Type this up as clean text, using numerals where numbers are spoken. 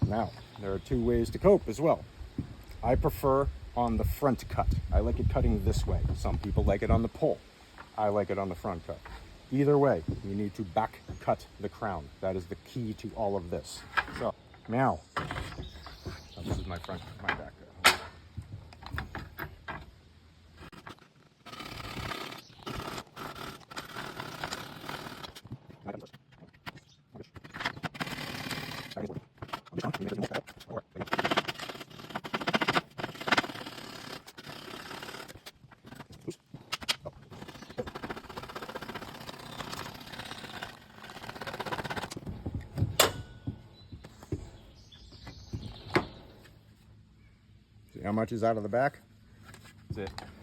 Now, there are two ways to cope as well. I prefer on the front cut. I like it cutting this way. Some people like it on the pull. I like it on the front cut. Either way, you need to back cut the crown. That is the key to all of this. So, now, this is my back cut. See how much is out of the back? That's it.